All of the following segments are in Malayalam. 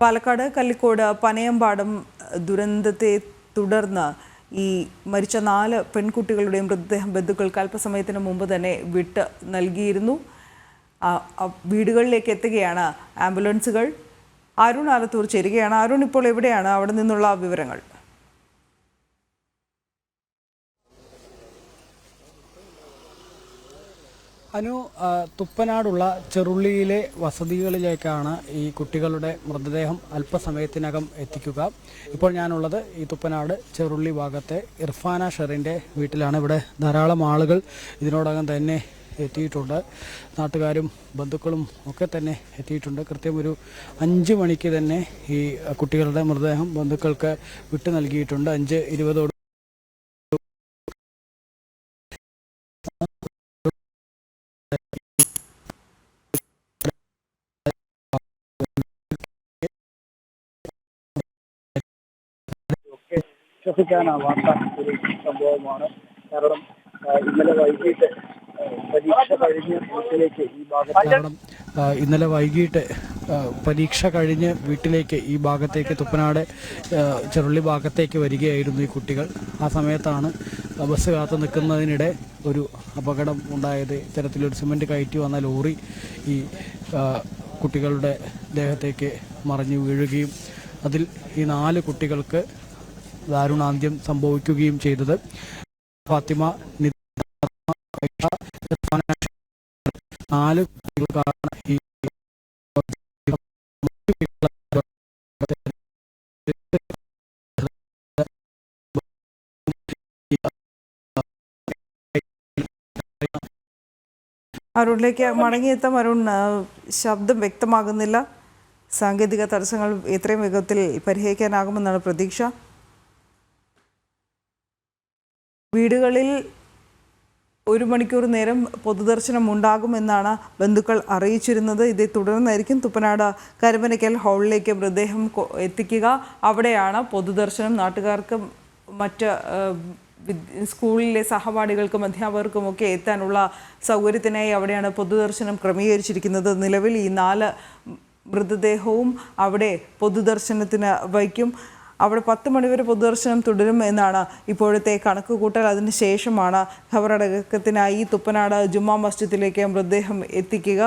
പാലക്കാട് കല്ലിക്കോട് പനയമ്പാടം ദുരന്തത്തെ തുടർന്ന് ഈ മരിച്ച 4 പെൺകുട്ടികളുടെ മൃതദേഹം ബന്ധുക്കൾക്ക് അല്പസമയത്തിന് മുമ്പ് തന്നെ വിട്ട് നൽകിയിരുന്നു. വീടുകളിലേക്ക് എത്തുകയാണ് ആംബുലൻസുകൾ. അരുൺ ആലത്തൂർ ചേരുകയാണ്. അരുൺ, ഇപ്പോൾ എവിടെയാണ്? അവിടെ നിന്നുള്ള വിവരങ്ങൾ. തുപ്പനാടുള്ള ചെറുള്ളിയിലെ വസതികളിലേക്കാണ് ഈ കുട്ടികളുടെ മൃതദേഹം അല്പസമയത്തിനകം എത്തിക്കുക. ഇപ്പോൾ ഞാനുള്ളത് ഈ തുപ്പനാട് ചെറുള്ളി ഭാഗത്തെ ഇർഫാന ഷെറിൻ്റെ വീട്ടിലാണ്. ഇവിടെ ധാരാളം ആളുകൾ ഇതിനോടകം തന്നെ എത്തിയിട്ടുണ്ട്. നാട്ടുകാരും ബന്ധുക്കളും ഒക്കെ തന്നെ എത്തിയിട്ടുണ്ട്. കൃത്യം ഒരു 5 മണിക്ക് തന്നെ ഈ കുട്ടികളുടെ മൃതദേഹം ബന്ധുക്കൾക്ക് വിട്ടു നൽകിയിട്ടുണ്ട്. 5:20 വിശ്വസിക്കാനാവാത്ത ഒരു സംഭവമാണ്. കാരണം ഇന്നലെ വൈകിട്ട് പരീക്ഷ കഴിഞ്ഞ് വീട്ടിലേക്ക് ഈ ഭാഗത്തേക്ക് തുപ്പനാട് ചെറുള്ളി ഭാഗത്തേക്ക് വരികയായിരുന്നു ഈ കുട്ടികൾ. ആ സമയത്താണ് ബസ് കാത്തു നിൽക്കുന്നതിനിടെ ഒരു അപകടം ഉണ്ടായത്. ഇത്തരത്തിലൊരു സിമൻറ്റ് കയറ്റി വന്ന ലോറി ഈ കുട്ടികളുടെ ദേഹത്തേക്ക് മറിഞ്ഞു വീഴുകയും അതിൽ ഈ 4 കുട്ടികൾക്ക് ദാരുണാന്ത്യം സംഭവിക്കുകയും ചെയ്തത്. ഫാത്തിമ, 4 കുട്ടികൾക്കാണ് ഈ അരുണിലേക്ക് മടങ്ങിയെത്താം. അരുൺ, ശബ്ദം വ്യക്തമാകുന്നില്ല. സാങ്കേതിക തടസ്സങ്ങൾ എത്രയും വേഗത്തിൽ പരിഹരിക്കാനാകുമെന്നാണ് പ്രതീക്ഷ. വീടുകളിൽ 1 മണിക്കൂർ നേരം പൊതുദർശനം ഉണ്ടാകുമെന്നാണ് ബന്ധുക്കൾ അറിയിച്ചിരുന്നത്. ഇതേ തുടർന്നായിരിക്കും തുപ്പനാട് കരുമനയ്ക്കൽ ഹാളിലേക്ക് മൃതദേഹം എത്തിക്കുക. അവിടെയാണ് പൊതുദർശനം. നാട്ടുകാർക്കും മറ്റ് സ്കൂളിലെ സഹപാഠികൾക്കും അധ്യാപകർക്കുമൊക്കെ എത്താനുള്ള സൗകര്യത്തിനായി അവിടെയാണ് പൊതുദർശനം ക്രമീകരിച്ചിരിക്കുന്നത്. നിലവിൽ ഈ 4 മൃതദേഹവും അവിടെ പൊതുദർശനത്തിന് വയ്ക്കും. അവിടെ 10 മണിവരെ പൊതുദർശനം തുടരും എന്നാണ് ഇപ്പോഴത്തെ കണക്കുകൂട്ടൽ. അതിനുശേഷമാണ് ഖബറടക്കത്തിനായി തുപ്പനാട് ജുമാ മസ്ജിദിലേക്ക് മൃതദേഹം എത്തിക്കുക.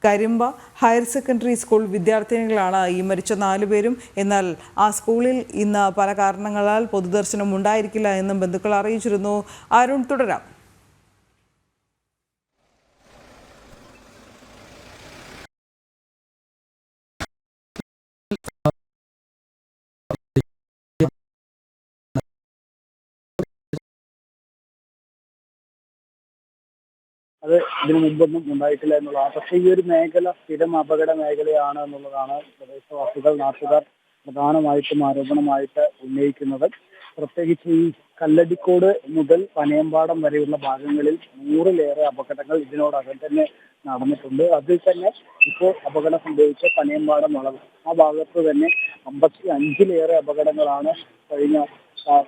കരിമ്പ ഹയർ സെക്കൻഡറി സ്കൂൾ വിദ്യാർത്ഥിനികളാണ് ഈ മരിച്ച 4 പേരും. എന്നാൽ ആ സ്കൂളിൽ ഇന്ന് പല കാരണങ്ങളാൽ പൊതുദർശനം ഉണ്ടായിരിക്കില്ല എന്നും ബന്ധുക്കൾ അറിയിച്ചിരുന്നു. അരുൺ, തുടരാം. അത് ഇതിനു മുമ്പൊന്നും ഉണ്ടായിട്ടില്ല എന്നുള്ളതാണ്. പക്ഷേ ഈ ഒരു മേഖല സ്ഥിരം അപകട മേഖലയാണ് എന്നുള്ളതാണ് പ്രദേശവാസികൾ, നാട്ടുകാർ പ്രധാനമായിട്ടും ആരോപണമായിട്ട് ഉന്നയിക്കുന്നത്. പ്രത്യേകിച്ച് ഈ കല്ലടിക്കോട് മുതൽ പനയമ്പാടം വരെയുള്ള ഭാഗങ്ങളിൽ 100-ലേറെ അപകടങ്ങൾ ഇതിനോടകം തന്നെ നടന്നിട്ടുണ്ട്. അതിൽ തന്നെ ഇപ്പോൾ അപകടം സംഭവിച്ച പനയമ്പാടം വളവ്, ആ ഭാഗത്ത് തന്നെ 55-ലേറെ അപകടങ്ങളാണ് കഴിഞ്ഞ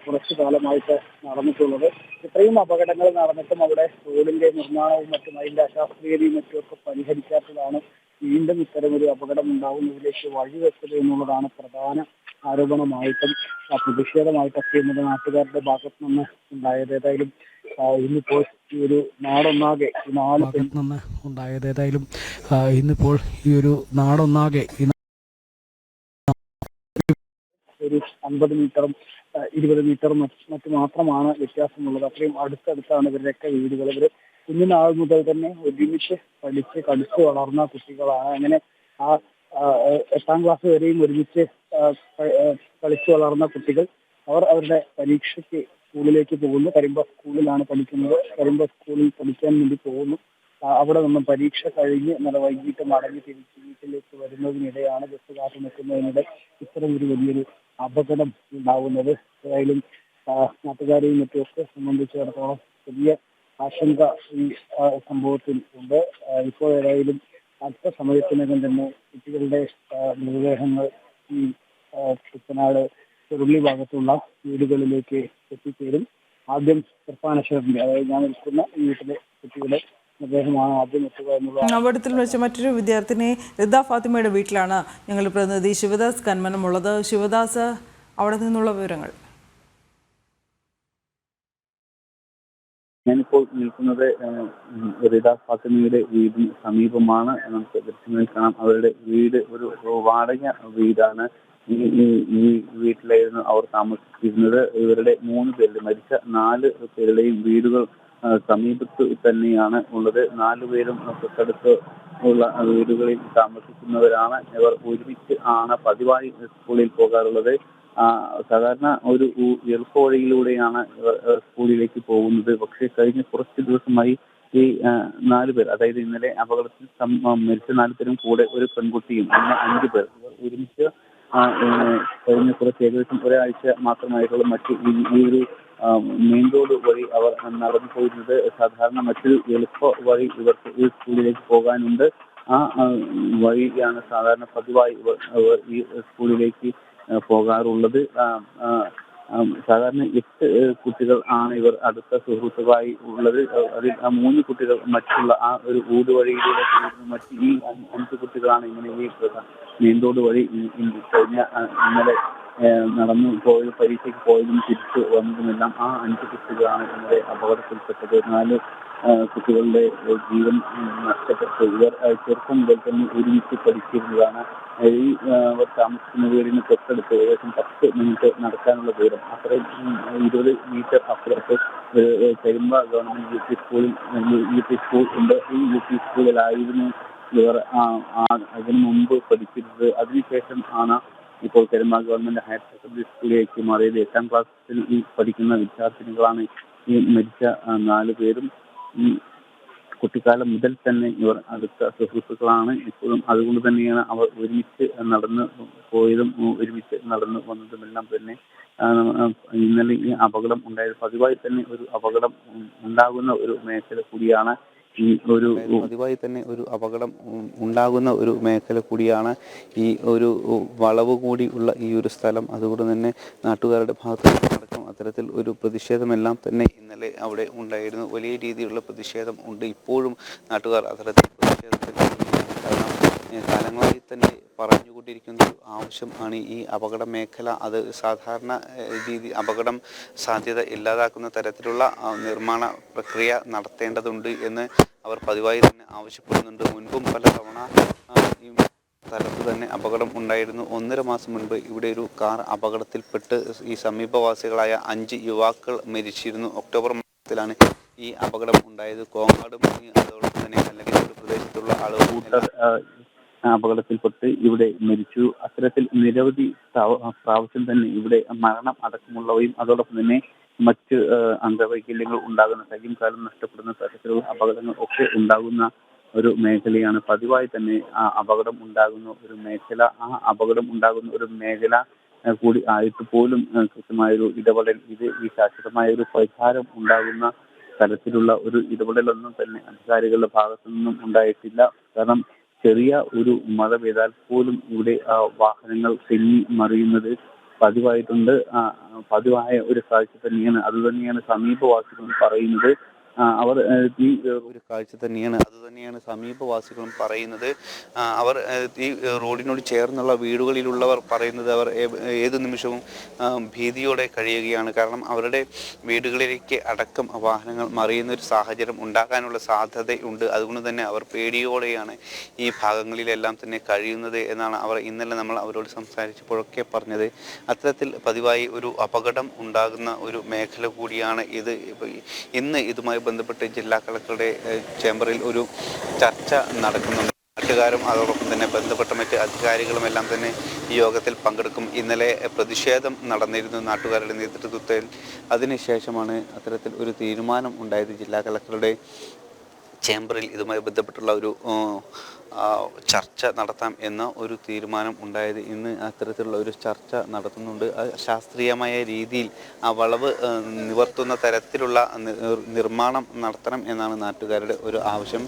കുറച്ചു കാലമായിട്ട് നടന്നിട്ടുള്ളത്. ഇത്രയും അപകടങ്ങൾ നടന്നിട്ടും അവിടെ റോഡിന്റെ നിർമ്മാണവും മറ്റും അതിന്റെ അശാസ്ത്രീയതയും മറ്റുമൊക്കെ പരിഹരിക്കാത്തതാണ് വീണ്ടും ഇത്തരമൊരു അപകടം ഉണ്ടാകുന്നതിലേക്ക് വഴിവെച്ചത് എന്നുള്ളതാണ് പ്രധാന ആരോപണമായിട്ടും പ്രതിഷേധമായിട്ടൊക്കെ നമ്മുടെ നാട്ടുകാരുടെ ഭാഗത്ത് നിന്ന് ഉണ്ടായത്. ഏതായാലും ഇന്നിപ്പോൾ ഈ ഒരു നാടൊന്നാകെ ഒരു 50 മീറ്ററും 20 മീറ്ററും മറ്റു മാത്രമാണ് വ്യത്യാസമുള്ളത്. അത്രയും അടുത്തടുത്താണ് ഇവരുടെയൊക്കെ വീടുകൾ. ഇവർ കുഞ്ഞുനാൾ മുതൽ തന്നെ ഒരുമിച്ച് പഠിച്ച് കളിച്ച് വളർന്ന കുട്ടികളാണ്. അങ്ങനെ ആ 8ാം ക്ലാസ് വരെയും ഒരുമിച്ച് കളിച്ചു വളർന്ന കുട്ടികൾ അവർ അവരുടെ പരീക്ഷയ്ക്ക് സ്കൂളിലേക്ക് പോകുന്നു. കരിമ്പ സ്കൂളിലാണ് പഠിക്കുന്നത്. കരിമ്പ സ്കൂളിൽ പഠിക്കാൻ വേണ്ടി പോകുന്നു. അവിടെ നിന്നും പരീക്ഷ കഴിഞ്ഞ് ഇന്നലെ വൈകിട്ട് മടങ്ങി തിരിച്ച് വീട്ടിലേക്ക് വരുന്നതിനിടെയാണ് ബസ് കാത്തു നിൽക്കുന്നതിനിടെ ഇത്തരം ഒരു വലിയൊരു അപകടം ഉണ്ടാവുന്നത്. ഏതായാലും നാട്ടുകാരെയും മറ്റുമൊക്കെ സംബന്ധിച്ചിടത്തോളം വലിയ ആശങ്ക ഈ സംഭവത്തിൽ ഉണ്ട്. ഇപ്പോൾ ഏതായാലും അല്പസമയത്തിനകം തന്നെ കുട്ടികളുടെ മൃതദേഹങ്ങൾ ഈ കുട്ടനാട് ചെറുള്ളി ഭാഗത്തുള്ള വീടുകളിലേക്ക് എത്തിച്ചേരും. ആദ്യം ഇർഫാന ഷെറിന്റെ, അതായത് ഞാൻ നിൽക്കുന്ന വീട്ടിലെ കുട്ടിയുടെ അദ്ദേഹമാണ് ആദ്യം എത്തുക എന്നുള്ളതാണ്. അപകടത്തിൽ വെച്ച മറ്റൊരു വിദ്യാർത്ഥിനി റിദ ഫാത്തിമയുടെ വീട്ടിലാണ് ഞങ്ങളുടെ പ്രതിനിധി ശിവദാസ് കന്മനമുള്ളത്. ശിവദാസ്, അവിടെ നിന്നുള്ള വിവരങ്ങൾ. ഞാനിപ്പോൾ നിൽക്കുന്നത് റിദ ഫാത്തിമയുടെ വീടിന് സമീപമാണ്. നമുക്ക് ദൃശ്യങ്ങളിൽ കാണാം, അവരുടെ വീട് ഒരു വാടക വീടാണ്. ഈ വീട്ടിലായിരുന്നു അവർ താമസിച്ചിരുന്നത്. ഇവരുടെ 3 പേരുടെ മരിച്ച 4 പേരുടെയും വീടുകൾ സമീപത്ത് തന്നെയാണ് ഉള്ളത്. 4 പേരും തൊട്ടടുത്ത് ഉള്ള വീടുകളിൽ താമസിക്കുന്നവരാണ്. ഇവർ ഒരുമിച്ച് ആണ് പതിവായി സ്കൂളിൽ പോകാറുള്ളത്. സാധാരണ ഒരു എളുപ്പ വഴിയിലൂടെയാണ് ഇവർ സ്കൂളിലേക്ക് പോകുന്നത്. പക്ഷേ കഴിഞ്ഞ കുറച്ച് ദിവസമായി ഈ 4 പേർ, അതായത് ഇന്നലെ അപകടത്തിൽ മരിച്ച 4 പേരും കൂടെ ഒരു പെൺകുട്ടിയും, അങ്ങനെ 5 പേർ ഇവർ ഒരുമിച്ച് കഴിഞ്ഞ കുറച്ച് ഏകദേശം ഒരാഴ്ച മാത്രമായിട്ടുള്ള മറ്റ് ഈ ഒരു മെയിൻ റോഡ് വഴി അവർ നടന്നു പോയിരുന്നത്. സാധാരണ മറ്റൊരു എളുപ്പ വഴി ഇവർക്ക് ഈ സ്കൂളിലേക്ക് പോകാനുണ്ട്. ആ വഴിയാണ് സാധാരണ പതിവായി ഇവർ ഈ സ്കൂളിലേക്ക് പോകാറുള്ളത്. സാധാരണ 8 കുട്ടികൾ ആണ് ഇവർ അടുത്ത സുഹൃത്തുക്കളായി ഉള്ളത്. അതിൽ 3 കുട്ടികൾ മറ്റുള്ള ആ ഒരു ഊടുവഴിയിലൂടെ മറ്റ് ഈ 5 കുട്ടികളാണ് ഇങ്ങനെ ഈ മെയിൻ റോഡ് വഴി കഴിഞ്ഞ ഇന്നലെ നടന്നു പോയത്, പരീക്ഷയ്ക്ക് പോയതും തിരിച്ചു വന്നതുമെല്ലാം ആ 5 കുട്ടികളാണ് ഇന്നലെ അപകടത്തിൽപ്പെട്ടത്. 4 കുട്ടികളുടെ ജീവൻ നഷ്ടപ്പെട്ടു. ഇവർ ചെറുപ്പം മുതൽ തന്നെ ഒരുമിച്ച് പഠിച്ചിരുന്നതാണ്. ഈ അവർ താമസിക്കുന്ന വീടിന് തൊട്ടടുത്ത് ഏകദേശം 10 മിനിറ്റ് നടക്കാനുള്ള ദൂരം, അത്രയും 20 മീറ്റർ അപ്പുറത്ത് Perumba government U P school ഉണ്ട്. ഈ യുപി സ്കൂളിലായിരുന്നു ഇവർ അതിനു മുമ്പ് പഠിച്ചിരുന്നത്. അതിനുശേഷം ആണ് ഇപ്പോൾ പെരുമ്പ ഗവൺമെന്റ് ഹയർ സെക്കൻഡറി സ്കൂളിലേക്ക് മാറിയത്. 8ാം ക്ലാസ്സിൽ പഠിക്കുന്ന വിദ്യാർത്ഥിനികളാണ് ഈ മരിച്ച 4 പേരും. ഈ കുട്ടിക്കാലം മുതൽ തന്നെ ഇവർ അടുത്ത സുഹൃത്തുക്കളാണ് ഇപ്പോഴും. അതുകൊണ്ട് തന്നെയാണ് അവർ ഒരുമിച്ച് നടന്ന് പോയതും ഒരുമിച്ച് നടന്നു വന്നതുമെല്ലാം തന്നെ. ഇന്നലെ ഈ അപകടം ഉണ്ടായത് പതിവായി തന്നെ ഒരു അപകടം ഉണ്ടാകുന്ന ഒരു മേഖല കൂടിയാണ്. ഈ ഒരു വളവ് കൂടി ഉള്ള ഈ ഒരു സ്ഥലം. അതുകൊണ്ട് തന്നെ നാട്ടുകാരുടെ ഭാഗത്ത് അടക്കം അത്തരത്തിൽ ഒരു പ്രതിഷേധമെല്ലാം തന്നെ ഇന്നലെ അവിടെ ഉണ്ടായിരുന്നു. വലിയ രീതിയിലുള്ള പ്രതിഷേധം ഉണ്ട്. ഇപ്പോഴും നാട്ടുകാർ അത്തരത്തിൽ പ്രതിഷേധത്തിൽ കാലങ്ങളായി തന്നെ പറഞ്ഞുകൊണ്ടിരിക്കുന്ന ഒരു ആവശ്യം ആണ് ഈ അപകട മേഖല. അത് സാധാരണ അപകടം സാധ്യത ഇല്ലാതാക്കുന്ന തരത്തിലുള്ള നിർമ്മാണ പ്രക്രിയ നടത്തേണ്ടതുണ്ട് എന്ന് അവർ പതിവായി തന്നെ ആവശ്യപ്പെടുന്നുണ്ട്. മുൻപും പല തവണ ഈ സ്ഥലത്ത് തന്നെ അപകടം ഉണ്ടായിരുന്നു. 1.5 മാസം മുൻപ് ഇവിടെ ഒരു കാർ അപകടത്തിൽപ്പെട്ട് ഈ സമീപവാസികളായ 5 യുവാക്കൾ മരിച്ചിരുന്നു. ഒക്ടോബർ മാസത്തിലാണ് ഈ അപകടം ഉണ്ടായത്. കോങ്ങാടും അതോടൊപ്പം തന്നെ അല്ലെങ്കിൽ ഒരു പ്രദേശത്തുള്ള ആളുകൾ അപകടത്തിൽപ്പെട്ട് ഇവിടെ മരിച്ചു. അത്തരത്തിൽ നിരവധി പ്രാവശ്യം തന്നെ ഇവിടെ മരണം അടക്കമുള്ളവയും അതോടൊപ്പം തന്നെ മറ്റ് അംഗവൈകല്യങ്ങൾ ഉണ്ടാകുന്ന, കയ്യും കാലും നഷ്ടപ്പെടുന്ന തരത്തിലുള്ള അപകടങ്ങൾ ഒക്കെ ഉണ്ടാകുന്ന ഒരു മേഖലയാണ്. പതിവായി തന്നെ അപകടം ഉണ്ടാകുന്ന ഒരു മേഖല. ആ അപകടം ഉണ്ടാകുന്ന ഒരു മേഖല കൂടി ആയിട്ട് പോലും കൃത്യമായൊരു ഇടപെടൽ, ഈ ശാശ്വതമായ ഒരു പരിഹാരം ഉണ്ടാകുന്ന തരത്തിലുള്ള ഒരു ഇടപെടലൊന്നും തന്നെ അധികാരികളുടെ ഭാഗത്തു നിന്നും ഉണ്ടായിട്ടില്ല. കാരണം ചെറിയ ഒരു മഴ പെയ്താൽ പോലും ഇവിടെ വാഹനങ്ങൾ തെന്നി മറിയുന്നത് പതിവായിട്ടുണ്ട്. പതിവായ ഒരു കാഴ്ച തന്നെയാണ്. അതുതന്നെയാണ് സമീപവാസികളും പറയുന്നത്. അവർ ഈ റോഡിനോട് ചേർന്നുള്ള വീടുകളിലുള്ളവർ പറയുന്നത് അവർ ഏതു നിമിഷവും ഭീതിയോടെ കഴിയുകയാണ്. കാരണം അവരുടെ വീടുകളിലേക്ക് അടക്കം വാഹനങ്ങൾ മറിയുന്ന ഒരു സാഹചര്യം ഉണ്ടാകാനുള്ള സാധ്യതയുണ്ട്. അതുകൊണ്ട് തന്നെ അവർ പേടിയോടെയാണ് ഈ ഭാഗങ്ങളിലെല്ലാം തന്നെ കഴിയുന്നത് എന്നാണ് അവർ ഇന്നലെ നമ്മൾ അവരോട് സംസാരിച്ചപ്പോഴൊക്കെ പറഞ്ഞത്. അത്തരത്തിൽ പതിവായി ഒരു അപകടം ഉണ്ടാകുന്ന ഒരു മേഖല കൂടിയാണ് ഇത്. ഇന്ന് ഇതുമായി ബന്ധപ്പെട്ട് ജില്ലാ കളക്ടറുടെ ചേംബറിൽ ഒരു ചർച്ച നടക്കുന്നുണ്ട്. നാട്ടുകാരും അതോടൊപ്പം തന്നെ ബന്ധപ്പെട്ട മറ്റ് അധികാരികളുമെല്ലാം തന്നെ ഈ യോഗത്തിൽ പങ്കെടുക്കും. ഇന്നലെ പ്രതിഷേധം നടന്നിരുന്നു നാട്ടുകാരുടെ നേതൃത്വത്തിൽ. അതിനുശേഷമാണ് അത്തരത്തിൽ ഒരു തീരുമാനം ഉണ്ടായത്. ജില്ലാ കളക്ടറുടെ ചേംബറിൽ ഇതുമായി ബന്ധപ്പെട്ടുള്ള ഒരു ചർച്ച നടത്താം എന്ന ഒരു തീരുമാനം ഉണ്ടായത്. ഇന്ന് അത്തരത്തിലുള്ള ഒരു ചർച്ച നടത്തുന്നുണ്ട്. ശാസ്ത്രീയമായ രീതിയിൽ ആ വളവ് നിവർത്തുന്ന തരത്തിലുള്ള നിർമ്മാണം നടത്തണം എന്നാണ് നാട്ടുകാരുടെ ഒരു ആവശ്യം.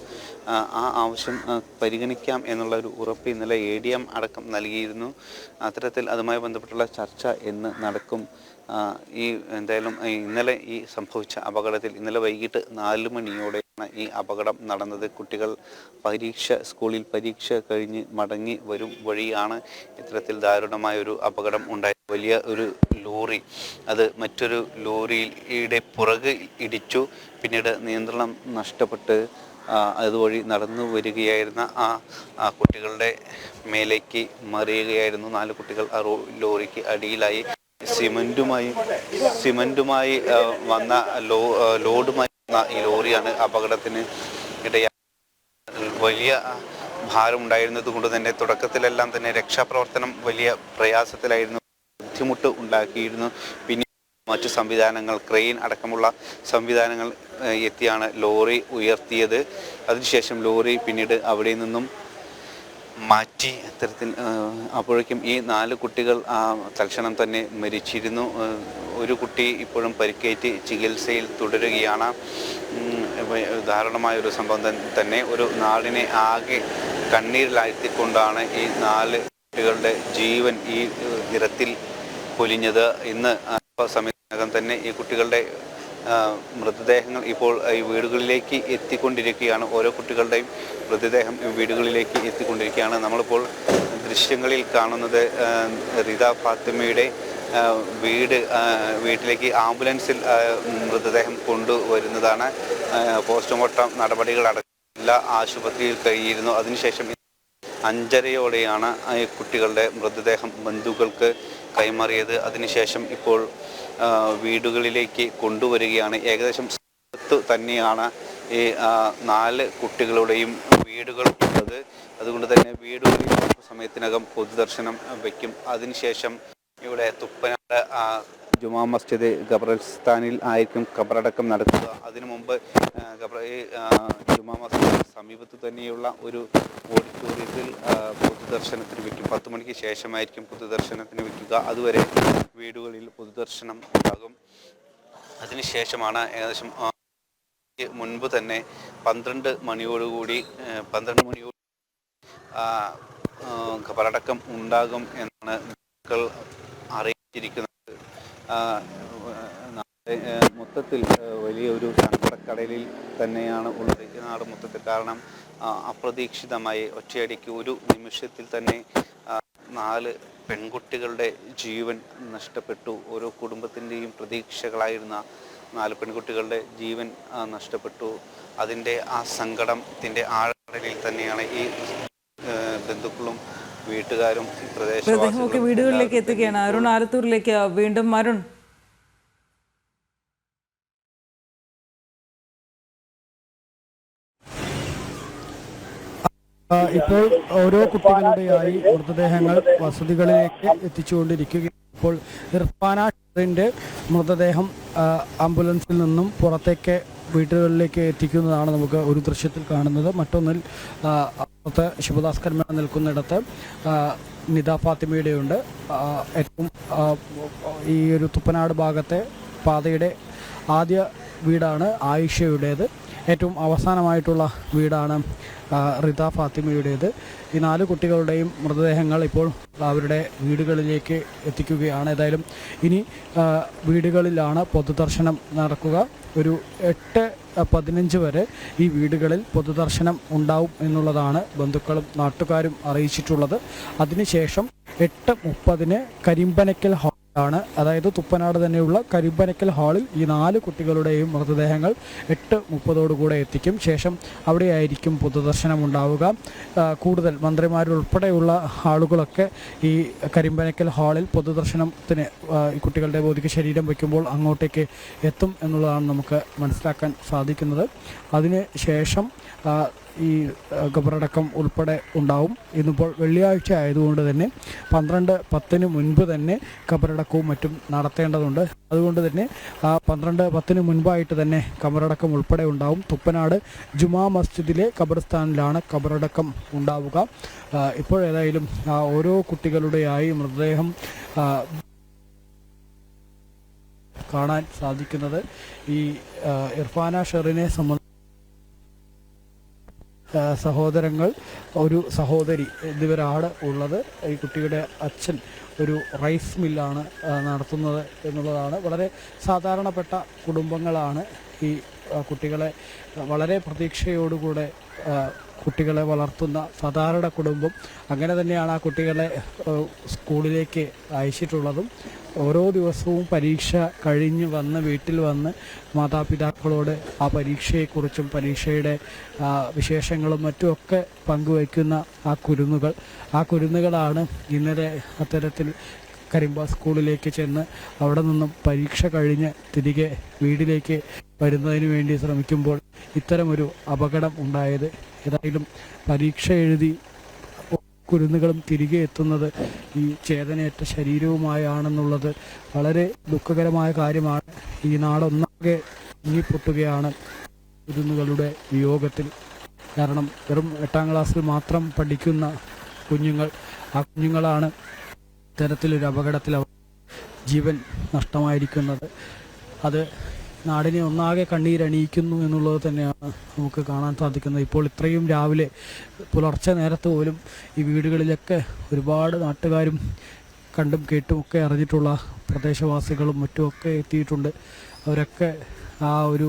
ആ ആവശ്യം പരിഗണിക്കാം എന്നുള്ള ഒരു ഉറപ്പ് ഇന്നലെ ADM അടക്കം നൽകിയിരുന്നു. അത്തരത്തിൽ അതുമായി ബന്ധപ്പെട്ടുള്ള ചർച്ച എന്ന് നടക്കും. എന്തായാലും ഇന്നലെ ഈ സംഭവിച്ച അപകടത്തിൽ ഇന്നലെ വൈകിട്ട് 4 മണിയോടെ ഈ അപകടം നടന്നത്. കുട്ടികൾ സ്കൂളിൽ പരീക്ഷ കഴിഞ്ഞ് മടങ്ങി വരും വഴിയാണ് ഇത്തരത്തിൽ ദാരുണമായൊരു അപകടം ഉണ്ടായത്. വലിയ ഒരു ലോറി അത് മറ്റൊരു ലോറിയുടെ പുറകെ ഇടിച്ചു. പിന്നീട് നിയന്ത്രണം നഷ്ടപ്പെട്ട് അതുവഴി നടന്നു വരികയായിരുന്ന ആ കുട്ടികളുടെ മേലേക്ക് മറിയുകയായിരുന്നു. 4 കുട്ടികൾ ആ ലോറിക്ക് അടിയിലായി. സിമന്റുമായി വന്ന ലോഡുമായി വന്ന ഈ ലോറിയാണ് അപകടത്തിന് ഇടയായി. വലിയ ഭാരമുണ്ടായിരുന്നത് കൊണ്ട് തന്നെ തുടക്കത്തിലെല്ലാം തന്നെ രക്ഷാപ്രവർത്തനം വലിയ പ്രയാസത്തിലായിരുന്നു, ബുദ്ധിമുട്ട് ഉണ്ടാക്കിയിരുന്നു. പിന്നെ മറ്റു സംവിധാനങ്ങൾ, ക്രെയിൻ അടക്കമുള്ള സംവിധാനങ്ങൾ എത്തിയാണ് ലോറി ഉയർത്തിയത്. അതിനുശേഷം ലോറി പിന്നീട് അവിടെ നിന്നും മാറ്റി. അത്തരത്തിൽ അപ്പോഴേക്കും ഈ 4 കുട്ടികൾ തൽക്ഷണം തന്നെ മരിച്ചിരുന്നു. ഒരു കുട്ടി ഇപ്പോഴും പരിക്കേറ്റ് ചികിത്സയിൽ തുടരുകയാണ്. ദാരുണമായൊരു സംഭവം തന്നെ. ഒരു നാടിനെ ആകെ കണ്ണീരിലാഴ്ത്തിക്കൊണ്ടാണ് ഈ 4 കുട്ടികളുടെ ജീവൻ ഈ ഇരത്തിൽ പൊലിഞ്ഞത്. ഇന്ന് അല്പസമയത്തിനകം തന്നെ ഈ കുട്ടികളുടെ മൃതദേഹങ്ങൾ ഇപ്പോൾ ഈ വീടുകളിലേക്ക് എത്തിക്കൊണ്ടിരിക്കുകയാണ്. ഓരോ കുട്ടികളുടെയും മൃതദേഹം വീടുകളിലേക്ക് എത്തിക്കൊണ്ടിരിക്കുകയാണ്. നമ്മളിപ്പോൾ ദൃശ്യങ്ങളിൽ കാണുന്നത് റിത ഫാത്തിമയുടെ വീട്ടിലേക്ക് ആംബുലൻസിൽ മൃതദേഹം കൊണ്ടുവരുന്നതാണ്. പോസ്റ്റ്മോർട്ടം നടപടികളടക്കം എല്ലാ ആശുപത്രിയിൽ കഴിയിരുന്നു. അതിനുശേഷം 5:30യോടെയാണ് ഈ കുട്ടികളുടെ മൃതദേഹം ബന്ധുക്കൾക്ക് കൈമാറിയത്. അതിനുശേഷം ഇപ്പോൾ വീടുകളിലേക്ക് കൊണ്ടുവരികയാണ്. ഏകദേശം തന്നെയാണ് ഈ 4 കുട്ടികളുടെയും വീടുകൾ ഉള്ളത്. അതുകൊണ്ട് തന്നെ വീടുകളിൽ സമയത്തിനകം പൊതുദർശനം വയ്ക്കും. അതിനുശേഷം ഇവിടെ തുപ്പനാട് ജുമാ മസ്ജിദ് ഖബർസ്ഥാനിൽ ആയിരിക്കും ഖബറടക്കം നടക്കുക. അതിനു മുമ്പ് ജുമാ മസ്ജിദിന് സമീപത്ത് തന്നെയുള്ള ഒരു ഓഡിറ്റോറിയത്തിൽ പൊതുദർശനത്തിന് വയ്ക്കും. 10 മണിക്ക് ശേഷമായിരിക്കും പൊതുദർശനത്തിന് വയ്ക്കുക. അതുവരെ വീടുകളിൽ പൊതുദർശനം ഉണ്ടാകും. അതിനുശേഷമാണ് ഏകദേശം മുൻപ് തന്നെ 12 മണിയോടുകൂടി ഖബറടക്കം ഉണ്ടാകും എന്നാണ് അറിയിച്ചിരിക്കുന്നത്. മൊത്തത്തിൽ വലിയൊരു സങ്കടക്കടലിൽ തന്നെയാണ് ഉള്ളത് ഈ നാട് മൊത്തത്തിൽ. കാരണം അപ്രതീക്ഷിതമായി ഒറ്റയടിക്ക് ഒരു നിമിഷത്തിൽ തന്നെ 4 പെൺകുട്ടികളുടെ ജീവൻ നഷ്ടപ്പെട്ടു. ഓരോ കുടുംബത്തിൻ്റെയും പ്രതീക്ഷകളായിരുന്ന 4 പെൺകുട്ടികളുടെ ജീവൻ നഷ്ടപ്പെട്ടു. അതിൻ്റെ ആ സങ്കടത്തിൻ്റെ ആഴക്കടലിൽ തന്നെയാണ് ഈ ബന്ധുക്കളും വീട്ടുകാരും പ്രദേശമൊക്കെ വീടുകളിലേക്ക് എത്തുകയാണ്. അരുൺ ആലത്തൂരിലേക്ക് വീണ്ടും. അരുൺ, ഇപ്പോൾ ഓരോ കുട്ടികളുടെയായി മൃതദേഹങ്ങൾ വസതികളിലേക്ക് എത്തിച്ചുകൊണ്ടിരിക്കുകയാണ്. ഇപ്പോൾ ഇർഫാന ഷെറിൻ്റെ മൃതദേഹം ആംബുലൻസിൽ നിന്നും പുറത്തേക്ക് വീടുകളിലേക്ക് എത്തിക്കുന്നതാണ് നമുക്ക് ഒരു ദൃശ്യത്തിൽ കാണുന്നത്. മറ്റൊന്നിൽ അപ്പുറത്ത് ശിവദാസ് കർമ്മ നിൽക്കുന്നിടത്ത് നിദ ഫാത്തിമയുടെയുണ്ട്. ഏറ്റവും ഈ ഒരു തുപ്പനാട് ഭാഗത്തെ പാതയുടെ ആദ്യ വീടാണ് ആയിഷയുടേത്. ഏറ്റവും അവസാനമായിട്ടുള്ള വീടാണ് റിത ഫാത്തിമയുടേത്. ഈ 4 കുട്ടികളുടെയും മൃതദേഹങ്ങൾ ഇപ്പോൾ അവരുടെ വീടുകളിലേക്ക് എത്തിക്കുകയാണ്. ഏതായാലും ഇനി വീടുകളിലാണ് പൊതുദർശനം നടക്കുക. ഒരു 8:15 വരെ ഈ വീടുകളിൽ പൊതുദർശനം ഉണ്ടാവും എന്നുള്ളതാണ് ബന്ധുക്കളും നാട്ടുകാരും അറിയിച്ചിട്ടുള്ളത്. അതിനുശേഷം 8:30 കരിമ്പനക്കൽ ആണ്, അതായത് തുപ്പനാട് തന്നെയുള്ള കരിമ്പനക്കൽ ഹാളിൽ ഈ 4 കുട്ടികളുടെയും മൃതദേഹങ്ങൾ 8:30 എത്തിക്കും. ശേഷം അവിടെയായിരിക്കും പൊതുദർശനം ഉണ്ടാവുക. കൂടുതൽ മന്ത്രിമാരുൾപ്പെടെയുള്ള ആളുകളൊക്കെ ഈ കരിമ്പനക്കൽ ഹാളിൽ പൊതുദർശനത്തിന് ഈ കുട്ടികളുടെ ഭൗതിക ശരീരം വയ്ക്കുമ്പോൾ അങ്ങോട്ടേക്ക് എത്തും എന്നുള്ളതാണ് നമുക്ക് മനസ്സിലാക്കാൻ സാധിക്കുന്നത്. അതിന് ശേഷം ഈ ഖബറടക്കം ഉൾപ്പെടെ ഉണ്ടാവും. ഇന്നിപ്പോൾ വെള്ളിയാഴ്ച ആയതുകൊണ്ട് തന്നെ 12:10 മുൻപ് തന്നെ ഖബറടക്കവും മറ്റും നടത്തേണ്ടതുണ്ട്. അതുകൊണ്ട് തന്നെ 12:10 മുൻപായിട്ട് തന്നെ ഖബറടക്കം ഉൾപ്പെടെ ഉണ്ടാവും. തുപ്പനാട് ജുമാ മസ്ജിദിലെ ഖബർസ്ഥാനിലാണ് ഖബറടക്കം ഉണ്ടാവുക. ഇപ്പോഴേതായാലും ഓരോ കുട്ടികളുടെയായി മൃതദേഹം കാണാൻ സാധിക്കുന്നത്. ഈ ഇർഫാന ഷെറിനെ സംബന്ധിച്ച് സഹോദരങ്ങൾ, ഒരു സഹോദരി എന്നിവരാണ് ഉള്ളത്. ഈ കുട്ടിയുടെ അച്ഛൻ ഒരു റൈസ് മില്ലാണ് നടത്തുന്നത് എന്നുള്ളതാണ്. വളരെ സാധാരണപ്പെട്ട കുടുംബങ്ങളാണ് ഈ കുട്ടികളെ വളരെ പ്രതീക്ഷയോടുകൂടെ കുട്ടികളെ വളർത്തുന്ന സാധാരണ കുടുംബം. അങ്ങനെ തന്നെയാണ് ആ കുട്ടികളെ സ്കൂളിലേക്ക് അയച്ചിട്ടുള്ളതും. ഓരോ ദിവസവും പരീക്ഷ കഴിഞ്ഞ് വന്ന് വീട്ടിൽ വന്ന് മാതാപിതാക്കളോട് ആ പരീക്ഷയെക്കുറിച്ചും പരീക്ഷയുടെ വിശേഷങ്ങളും മറ്റുമൊക്കെ പങ്കുവയ്ക്കുന്ന ആ കുരുന്നുകളാണ് ഇന്നലെ അത്തരത്തിൽ കരിമ്പ സ്കൂളിലേക്ക് ചെന്ന് അവിടെ നിന്നും പരീക്ഷ കഴിഞ്ഞ് തിരികെ വീട്ടിലേക്ക് വരുന്നതിന് വേണ്ടി ശ്രമിക്കുമ്പോൾ ഇത്തരമൊരു അപകടം ഉണ്ടായത്. ഏതായാലും പരീക്ഷ എഴുതി കുരുന്നുകളും തിരികെ എത്തുന്നത് ഈ ചേതനയേറ്റ ശരീരവുമായാണെന്നുള്ളത് വളരെ ദുഃഖകരമായ കാര്യമാണ്. ഈ നാടൊന്നാകെ പൊട്ടുകയാണ് കുരുന്നുകളുടെ വിയോഗത്തിൽ. കാരണം വെറും 8ാം ക്ലാസ്സിൽ മാത്രം പഠിക്കുന്ന ആ കുഞ്ഞുങ്ങളാണ് ഇത്തരത്തിലൊരു അപകടത്തിൽ ജീവൻ നഷ്ടമായിരിക്കുന്നത്. അത് നാടിനെ ഒന്നാകെ കണ്ണീരണിയിക്കുന്നു എന്നുള്ളത് തന്നെയാണ് നമുക്ക് കാണാൻ സാധിക്കുന്നത്. ഇപ്പോൾ ഇത്രയും രാവിലെ പുലർച്ചെ നേരത്ത് പോലും ഈ വീടുകളിലൊക്കെ ഒരുപാട് നാട്ടുകാരും കണ്ടും കേട്ടുമൊക്കെ അറിഞ്ഞിട്ടുള്ള പ്രദേശവാസികളും മറ്റുമൊക്കെ എത്തിയിട്ടുണ്ട്. അവരൊക്കെ ആ ഒരു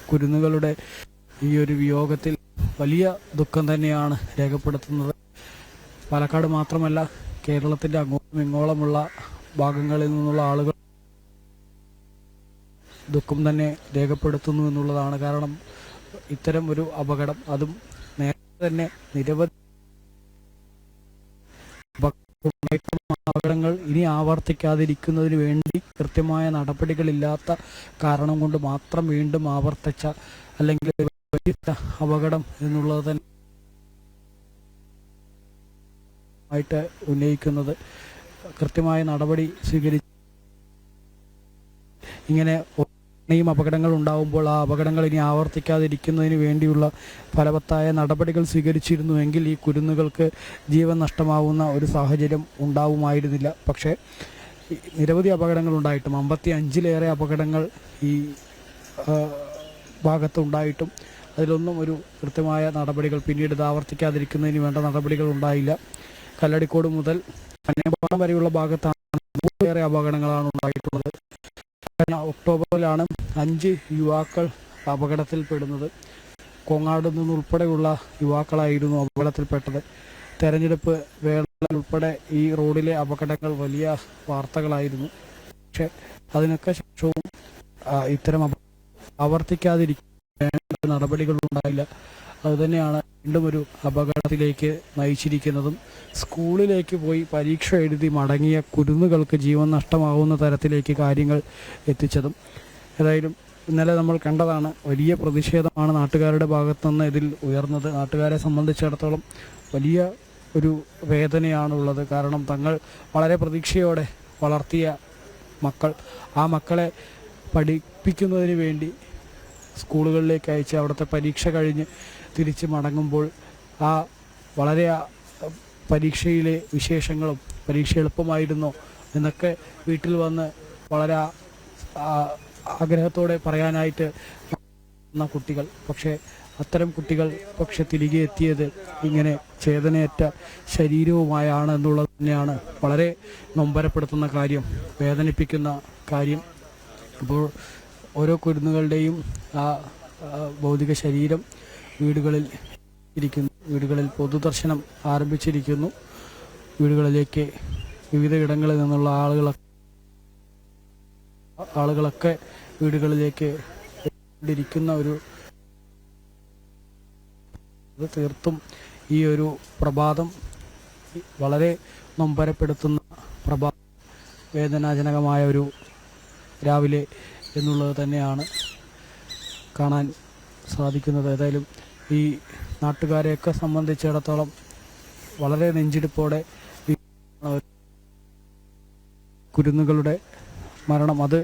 കുരുന്നുകളുടെ ഈ ഒരു വിയോഗത്തിൽ വലിയ ദുഃഖം തന്നെയാണ് രേഖപ്പെടുത്തുന്നത്. പാലക്കാട് മാത്രമല്ല, കേരളത്തിൻ്റെ അങ്ങോട്ടും ഇങ്ങോളമുള്ള ഭാഗങ്ങളിൽ നിന്നുള്ള ആളുകൾ ദുഃഖം തന്നെ രേഖപ്പെടുത്തുന്നു എന്നുള്ളതാണ്. കാരണം ഇത്തരം ഒരു അപകടം, അതും നേരത്തെ തന്നെ നിരവധി അപകടങ്ങൾ ഇനി ആവർത്തിക്കാതിരിക്കുന്നതിന് വേണ്ടി കൃത്യമായ നടപടികളില്ലാത്ത കാരണം കൊണ്ട് മാത്രം വീണ്ടും ആവർത്തിച്ച അല്ലെങ്കിൽ അപകടം എന്നുള്ളത് തന്നെ ആയിട്ട് ഉന്നയിക്കുന്നത്. കൃത്യമായ നടപടി സ്വീകരിച്ച് ഇങ്ങനെ അപകടങ്ങൾ ഉണ്ടാകുമ്പോൾ ആ അപകടങ്ങൾ ഇനി ആവർത്തിക്കാതിരിക്കുന്നതിന് വേണ്ടിയുള്ള ഫലവത്തായ നടപടികൾ സ്വീകരിച്ചിരുന്നുവെങ്കിൽ ഈ കുരുന്നുകൾക്ക് ജീവൻ നഷ്ടമാവുന്ന ഒരു സാഹചര്യം ഉണ്ടാവുമായിരുന്നില്ല. പക്ഷേ നിരവധി അപകടങ്ങൾ ഉണ്ടായിട്ടും 55ലേറെ അപകടങ്ങൾ ഈ ഭാഗത്തുണ്ടായിട്ടും അതിലൊന്നും ഒരു കൃത്യമായ നടപടികൾ പിന്നീട് ഇത് ആവർത്തിക്കാതിരിക്കുന്നതിന് വേണ്ട നടപടികൾ ഉണ്ടായില്ല. കല്ലടിക്കോട് മുതൽ കന്യാകുമാരി വരെയുള്ള ഭാഗത്താണ് 100ലേറെ അപകടങ്ങളാണ് ഉണ്ടായിട്ടുള്ളത്. ഒക്ടോബറിലാണ് 5 യുവാക്കൾ അപകടത്തിൽപ്പെടുന്നത്. കോങ്ങാട് നിന്നുൾപ്പെടെയുള്ള യുവാക്കളായിരുന്നു അപകടത്തിൽപ്പെട്ടത്. തെരഞ്ഞെടുപ്പ് വേളയിൽ ഉൾപ്പെടെ ഈ റോഡിലെ അപകടങ്ങൾ വലിയ വാർത്തകളായിരുന്നു. പക്ഷെ അതിനൊക്കെ ശേഷവും ഇത്തരം ആവർത്തിക്കാതിരിക്കേണ്ട നടപടികളുണ്ടായില്ല. അതുതന്നെയാണ് വീണ്ടും ഒരു അപകടത്തിലേക്ക് നയിച്ചിരിക്കുന്നതും. സ്കൂളിലേക്ക് പോയി പരീക്ഷ എഴുതി മടങ്ങിയ കുരുന്നുകൾക്ക് ജീവൻ നഷ്ടമാകുന്ന തരത്തിലേക്ക് കാര്യങ്ങൾ എത്തിച്ചതും. ഏതായാലും ഇന്നലെ നമ്മൾ കണ്ടതാണ്, വലിയ പ്രതിഷേധമാണ് നാട്ടുകാരുടെ ഭാഗത്തുനിന്ന് ഇതിൽ ഉയർന്നത്. നാട്ടുകാരെ സംബന്ധിച്ചിടത്തോളം വലിയ ഒരു വേദനയാണുള്ളത്. കാരണം തങ്ങൾ വളരെ പ്രതീക്ഷയോടെ വളർത്തിയ മക്കൾ, ആ മക്കളെ പഠിപ്പിക്കുന്നതിന് വേണ്ടി സ്കൂളുകളിലേക്ക് അയച്ച് അവിടുത്തെ പരീക്ഷ കഴിഞ്ഞ് തിരിച്ച് മടങ്ങുമ്പോൾ ആ വളരെ പരീക്ഷയിലെ വിശേഷങ്ങളും പരീക്ഷ എളുപ്പമായിരുന്നോ എന്നൊക്കെ വീട്ടിൽ വന്ന് വളരെ ആഗ്രഹത്തോടെ പറയാനായിട്ട് കുട്ടികൾ, പക്ഷേ അത്തരം കുട്ടികൾ തിരികെ എത്തിയത് ഇങ്ങനെ ചേതനയേറ്റ ശരീരവുമായാണ് എന്നുള്ളത് തന്നെയാണ് വളരെ നൊമ്പരപ്പെടുത്തുന്ന കാര്യം, വേദനിപ്പിക്കുന്ന കാര്യം. അപ്പോൾ ഓരോ കുരുന്നുകളുടെയും ആ ഭൗതിക ശരീരം വീടുകളിൽ പൊതുദർശനം ആരംഭിച്ചിരിക്കുന്നു. വീടുകളിലേക്ക് വിവിധ ഇടങ്ങളിൽ നിന്നുള്ള ആളുകളൊക്കെ വീടുകളിലേക്ക് ഇരിക്കുന്ന ഒരു തീർത്തും ഈ ഒരു പ്രഭാതം വളരെ നൊമ്പരപ്പെടുത്തുന്ന വേദനാജനകമായ ഒരു രാവിലെ എന്നുള്ളത് തന്നെയാണ് കാണാൻ സാധിക്കുന്നത്. ഏതായാലും ഈ നാട്ടുകാരെയൊക്കെ സംബന്ധിച്ചിടത്തോളം വളരെ നെഞ്ചിടിപ്പോടെ കുരുന്നുകളുടെ മരണം അത്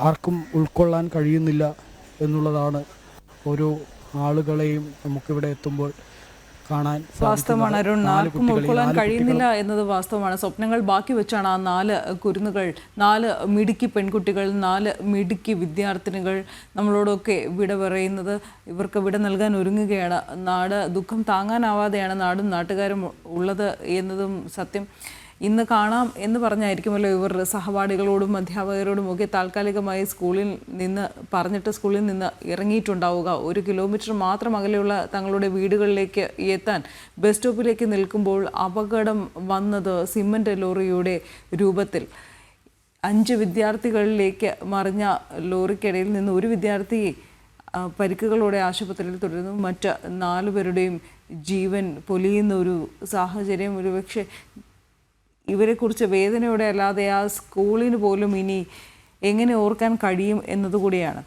ആർക്കും ഉൾക്കൊള്ളാൻ കഴിയുന്നില്ല എന്നുള്ളതാണ് ഓരോ ആളുകളെയും നമുക്കിവിടെ എത്തുമ്പോൾ കാണാൻ വാസ്തവമാണ് അരുൺ. ആർക്കും ഉൾക്കൊള്ളാൻ കഴിയുന്നില്ല എന്നത് വാസ്തവമാണ്. സ്വപ്നങ്ങൾ ബാക്കി വെച്ചാണ് ആ 4 കുരുന്നുകൾ, 4 മിടുക്കി പെൺകുട്ടികൾ, 4 മിടുക്കി വിദ്യാർത്ഥിനികൾ നമ്മളോടൊക്കെ വിട പറയുന്നത്. ഇവർക്ക് വിട നൽകാൻ ഒരുങ്ങുകയാണ്. നാട് ദുഃഖം താങ്ങാനാവാതെയാണ് നാടും നാട്ടുകാരും ഉള്ളത് എന്നതും സത്യം. ഇന്ന് കാണാം എന്ന് പറഞ്ഞായിരിക്കുമല്ലോ ഇവർ സഹപാഠികളോടും അധ്യാപകരോടും ഒക്കെ താൽക്കാലികമായി സ്കൂളിൽ നിന്ന് ഇറങ്ങിയിട്ടുണ്ടാവുക. 1 കിലോമീറ്റർ മാത്രം അകലെയുള്ള തങ്ങളുടെ വീടുകളിലേക്ക് എത്താൻ ബസ് സ്റ്റോപ്പിലേക്ക് നിൽക്കുമ്പോൾ അപകടം വന്നത് സിമന്റ് ലോറിയുടെ രൂപത്തിൽ. 5 വിദ്യാർത്ഥികളിലേക്ക് മറിഞ്ഞ ലോറിക്കിടയിൽ നിന്ന് ഒരു വിദ്യാർത്ഥി പരിക്കുകളോടെ ആശുപത്രിയിൽ തുടരുന്നു. മറ്റ് 4 പേരുടെയും ജീവൻ പൊലിയുന്ന ഒരു സാഹചര്യം. ഒരുപക്ഷെ ഇവരെക്കുറിച്ച് വേദനയോടെ അല്ലാതെ ആ സ്കൂളിന് പോലും ഇനി എങ്ങനെ ഓർക്കാൻ കഴിയും എന്നതുകൂടിയാണ്.